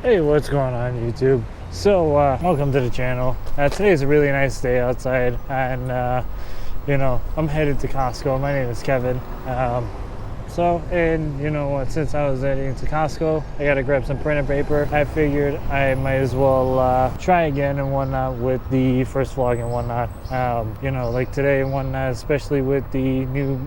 Hey, what's going on YouTube? So welcome to the channel. Today is a really nice day outside, and I'm headed to Costco. My name is Kevin. And you know what, since I was heading to Costco, I gotta grab some printer paper. I figured I might as well try again and whatnot with the first vlog and whatnot. Like today and whatnot, especially with the new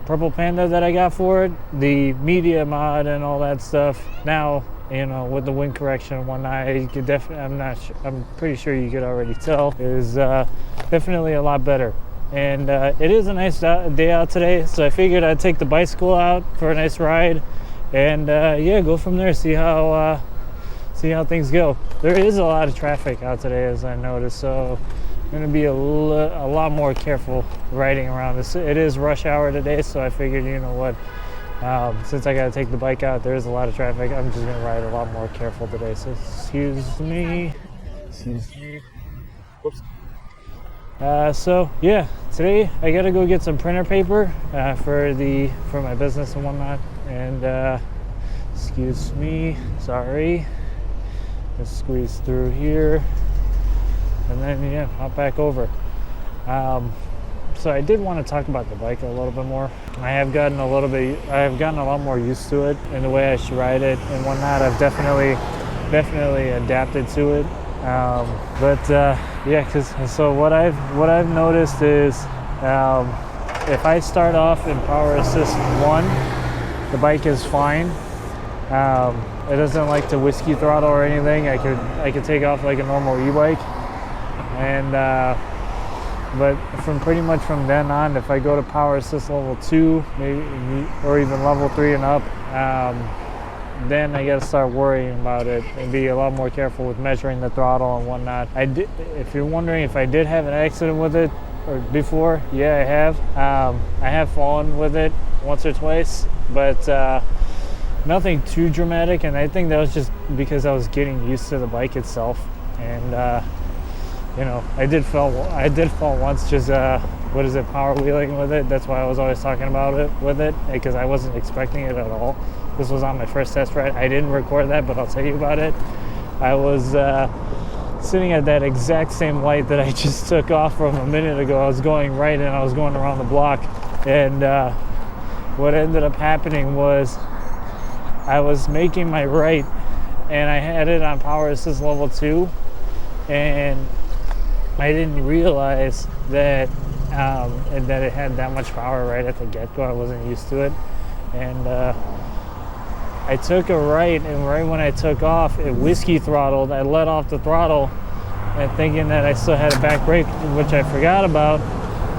Purple Panda that I got for it, the media mod and all that stuff. Now, with the wind correction and whatnot, you could I'm pretty sure you could already tell, is definitely a lot better. And it is a nice day out today, so I figured I'd take the bicycle out for a nice ride and go from there, see how things go. There is a lot of traffic out today, as I noticed, so I'm going to be a lot more careful riding around this. It is rush hour today, so I figured, since I got to take the bike out, there is a lot of traffic. I'm just going to ride a lot more careful today, so excuse me. Whoops. Today I gotta go get some printer paper for my business and whatnot. And excuse me, sorry. Let's squeeze through here, and then hop back over. So I did want to talk about the bike a little bit more. I have gotten a lot more used to it and the way I should ride it and whatnot. I've definitely adapted to it. So what I've noticed is if I start off in Power Assist 1, the bike is fine. It doesn't like to whiskey throttle or anything. I could take off like a normal e-bike, and but pretty much from then on, if I go to Power Assist level 2, maybe, or even level 3 and up, then I gotta start worrying about it and be a lot more careful with measuring the throttle and whatnot. If you're wondering if I did have an accident with it or before, yeah, I have. I have fallen with it once or twice, but nothing too dramatic. And I think that was just because I was getting used to the bike itself. And I did fall once, just power wheeling with it. That's why I was always talking about it with it, because I wasn't expecting it at all. This was on my first test ride. I didn't record that, but I'll tell you about it. I was sitting at that exact same light that I just took off from a minute ago. I was going right, and I was going around the block. And what ended up happening was I was making my right, and I had it on Power Assist level 2, and I didn't realize that it had that much power right at the get-go. I wasn't used to it, and I took a right, and right when I took off, it whiskey throttled. I let off the throttle, and thinking that I still had a back brake, which I forgot about,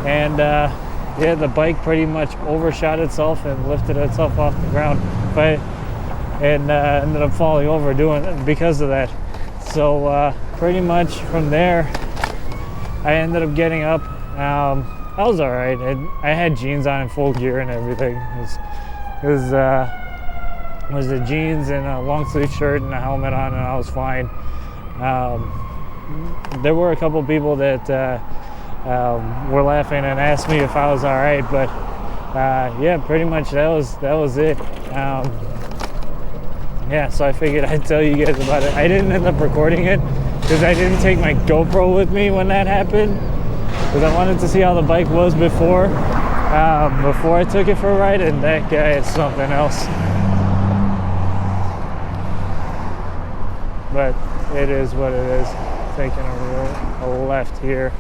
and the bike pretty much overshot itself and lifted itself off the ground, and ended up falling over because of that. So pretty much from there, I ended up getting up. I was all right. I had jeans on in full gear and everything. It was the jeans and a long sleeve shirt and a helmet on, and I was fine. There were a couple people that were laughing and asked me if I was all right, but pretty much that was it. So I figured I'd tell you guys about it. I didn't end up recording it because I didn't take my GoPro with me when that happened, because I wanted to see how the bike was before I took it for a ride, and that guy is something else. But it is what it is. Taking a left here.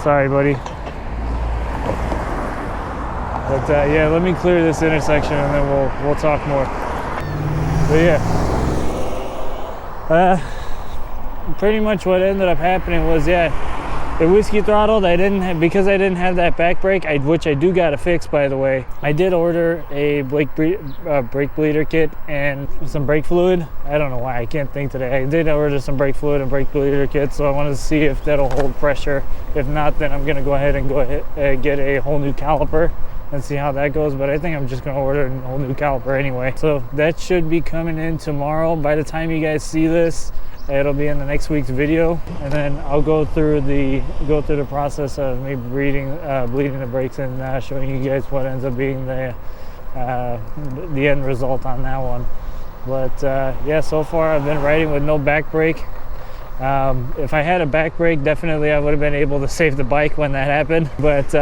Sorry, buddy. But let me clear this intersection, and then we'll talk more. But pretty much what ended up happening was the whiskey throttled. Because I didn't have that back brake, which I do gotta fix, by the way. I did order a brake bleeder kit and some brake fluid. I don't know why, I can't think today. I did order some brake fluid and brake bleeder kit, so I wanted to see if that'll hold pressure. If not, then I'm gonna go ahead and get a whole new caliper and see how that goes. But I think I'm just gonna order a whole new caliper anyway. So that should be coming in tomorrow. By the time you guys see this, It'll be in the next week's video, and then I'll go through the process of me bleeding the brakes and showing you guys what ends up being the end result on that one. But yeah, so far I've been riding with no back brake. If I had a back brake, definitely I would have been able to save the bike when that happened. But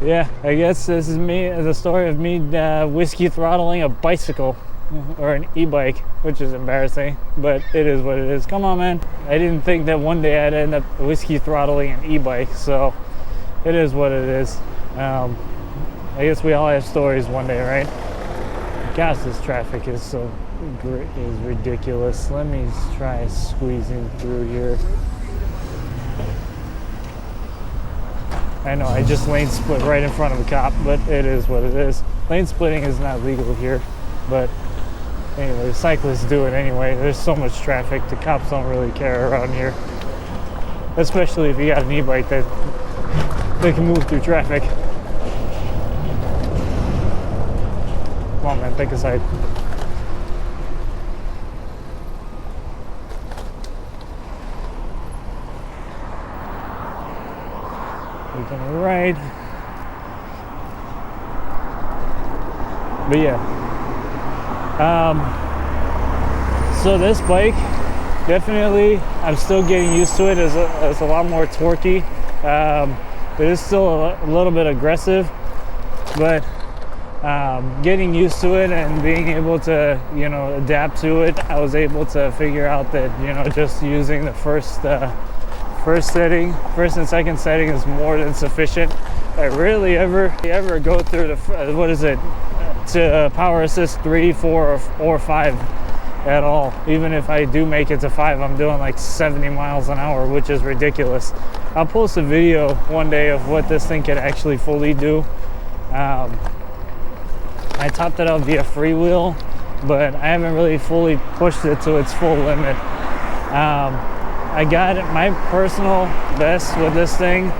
yeah, I guess this is the story of me whiskey throttling a bicycle or an e-bike, which is embarrassing, but it is what it is. Come on, man. I didn't think that one day I'd end up whiskey throttling an e-bike, so it is what it is. I guess we all have stories one day, right? Gosh, this traffic is ridiculous. Let me try squeezing through here. I know I just lane split right in front of a cop, but it is what it is. Lane splitting is not legal here, but anyway, the cyclists do it anyway. There's so much traffic, the cops don't really care around here. Especially if you got an e-bike that they can move through traffic. Come on, man, take a side. We're gonna ride. But yeah. So this bike, definitely, I'm still getting used to it. It's a lot more torquey. It is still a little bit aggressive, but getting used to it and being able to, adapt to it, I was able to figure out that, just using the first and second setting is more than sufficient. I rarely ever go through to power assist 3, 4, or 5 at all. Even if I do make it to 5, I'm doing like 70 miles an hour, which is ridiculous. I'll post a video one day of what this thing can actually fully do. I topped it out via freewheel, but I haven't really fully pushed it to its full limit. I got it, my personal best with this thing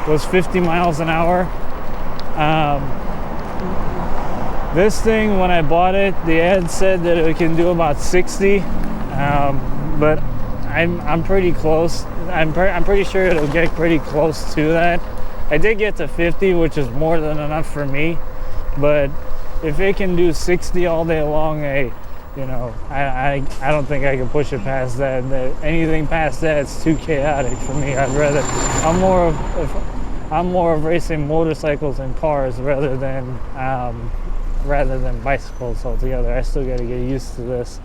was 50 miles an hour. This thing, when I bought it, the ad said that it can do about 60, but I'm pretty close. I'm pretty sure it'll get pretty close to that. I did get to 50, which is more than enough for me, but if it can do 60 all day long, I don't think I can push it past that. Anything past that, it's too chaotic for me. I'm more of racing motorcycles and cars rather than bicycles altogether. I still got to get used to this.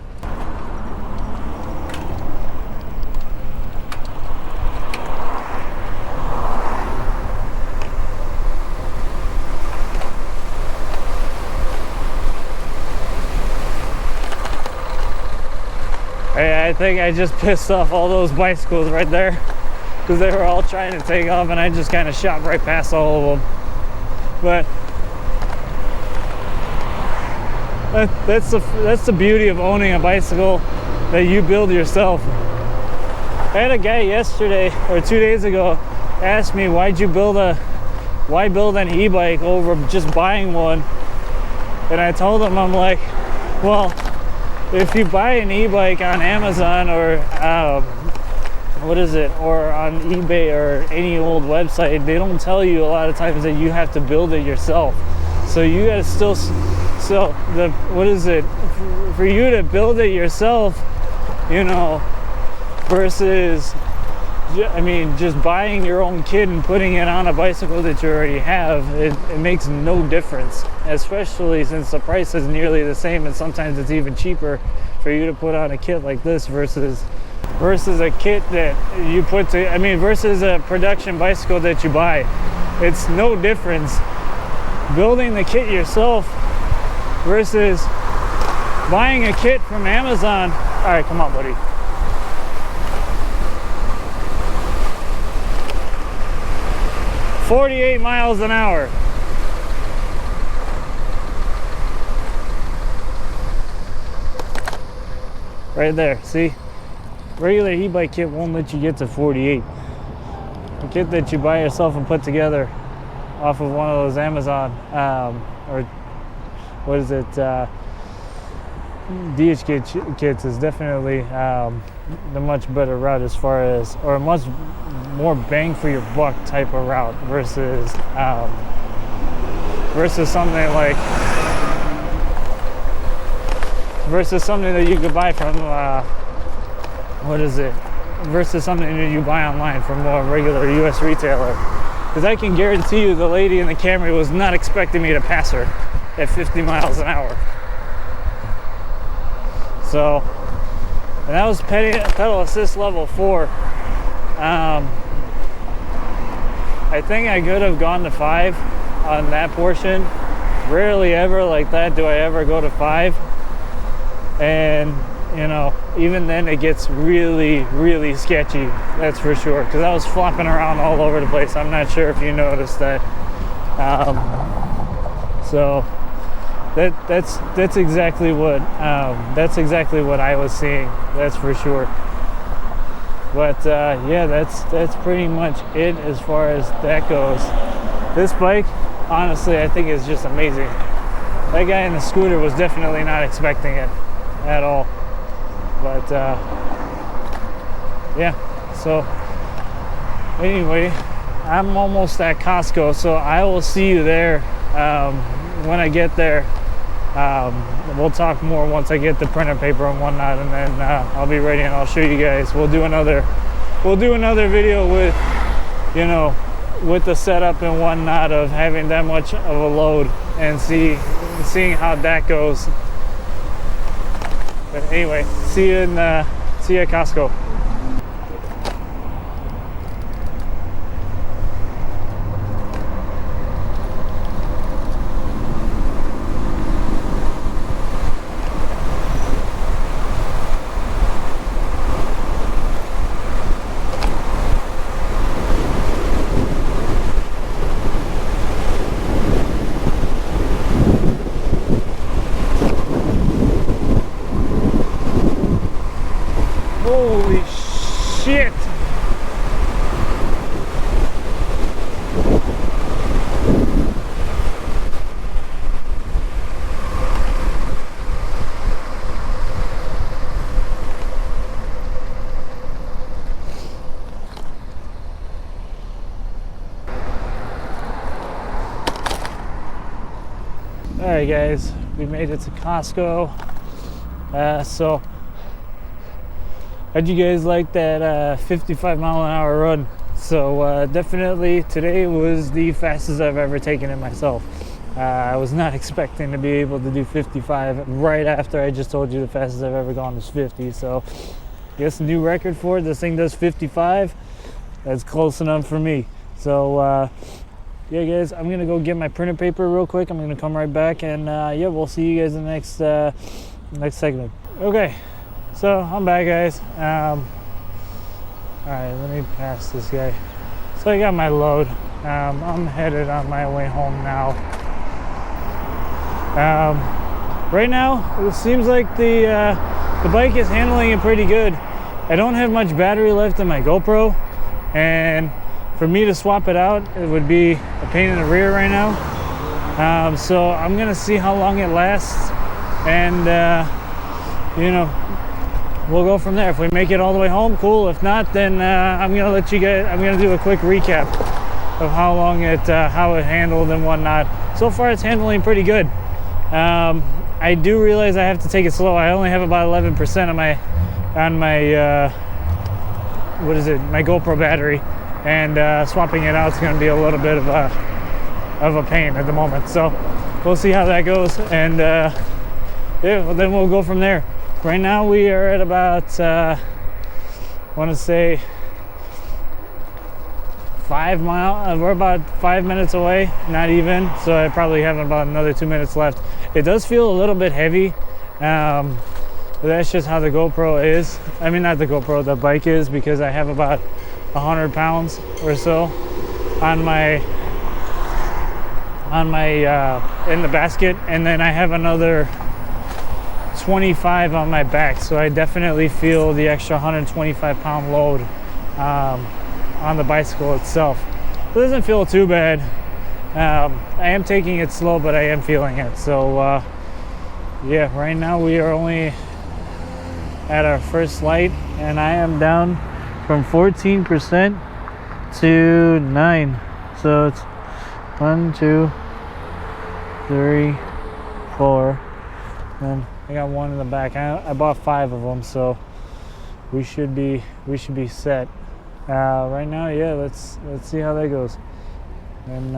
Hey, I think I just pissed off all those bicycles right there because they were all trying to take off and I just kind of shot right past all of them. But that's the beauty of owning a bicycle that you build yourself. I had a guy yesterday or 2 days ago ask me, why build an e-bike over just buying one? And I told him, I'm like, well, if you buy an e-bike on Amazon or or on eBay or any old website, they don't tell you a lot of times that you have to build it yourself. So you gotta for you to build it yourself, versus, just buying your own kit and putting it on a bicycle that you already have, it makes no difference, especially since the price is nearly the same and sometimes it's even cheaper for you to put on a kit like this versus a kit that you versus a production bicycle that you buy. It's no difference building the kit yourself versus buying a kit from Amazon. All right, come on, buddy. "48 miles an hour. Right there, see? Regular e-bike kit won't let you get to 48. The kit that you buy yourself and put together off of one of those Amazon, DH kits is definitely better route as far as, or a much more bang for your buck type of route versus something that you could buy from versus something that you buy online from a regular US retailer. Because I can guarantee you the lady in the Camry was not expecting me to pass her at 50 miles an hour. So, and that was pedal assist level 4. I think I could have gone to 5 on that portion. Rarely ever like that do I ever go to 5. And, you know, even then it gets really, really sketchy, that's for sure. Because I was flopping around all over the place. I'm not sure if you noticed that. So that's exactly what I was seeing. That's for sure. But yeah, that's pretty much it as far as that goes. This bike, honestly, I think is just amazing. That guy in the scooter was definitely not expecting it at all. But yeah, so anyway, I'm almost at Costco, so I will see you there when I get there. We'll talk more once I get the printer paper and whatnot, and then I'll be ready and I'll show you guys. We'll do another video with, you know, with the setup and whatnot of having that much of a load and seeing how that goes. But anyway, see you at Costco. Holy shit! Alright guys, we made it to Costco. So how'd you guys like that 55 mile an hour run? So definitely today was the fastest I've ever taken it myself. I was not expecting to be able to do 55 right after I just told you the fastest I've ever gone was 50. So I guess a new record for it. This thing does 55. That's close enough for me. So yeah guys, I'm gonna go get my printer paper real quick. I'm gonna come right back, and yeah, we'll see you guys in the next segment. Okay, so I'm back guys. All right, let me pass this guy. So I got my load. I'm headed on my way home now. Right now it seems like the bike is handling it pretty good. I don't have much battery left in my GoPro, and for me to swap it out, it would be a pain in the rear right now. So I'm gonna see how long it lasts, and you know, we'll go from there. If we make it all the way home, cool. If not, then I'm gonna let you guys. I'm gonna do a quick recap of how long how it handled and whatnot. So far, it's handling pretty good. I do realize I have to take it slow. I only have about 11% on my my GoPro battery. And swapping it out is going to be a little bit of a pain at the moment. So we'll see how that goes, and yeah, well, then we'll go from there. Right now we are at about I want to say 5 miles. We're about 5 minutes away, not even. So I probably have about another 2 minutes left. It does feel a little bit heavy. But that's just how the GoPro is. I mean, not the GoPro, the bike is, because I have about 100 pounds or so on my in the basket, and then I have another 25 on my back, so I definitely feel the extra 125 pound load on the bicycle itself. It doesn't feel too bad. I am taking it slow, but I am feeling it. So yeah, right now we are only at our first light. and I am down from 14% to 9. So it's 1, 2, 3, 4, and I got one in the back. I bought 5 of them, so we should be set. Right now, yeah. Let's see how that goes, and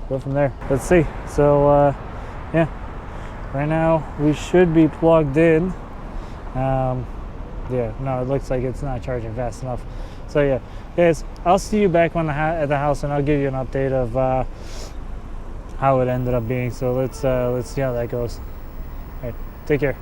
go from there. Let's see. So yeah, right now we should be plugged in. Yeah, no, it looks like it's not charging fast enough. So yeah, guys, I'll see you back when at the house, and I'll give you an update of how it ended up being. So let's see how that goes. All right, take care.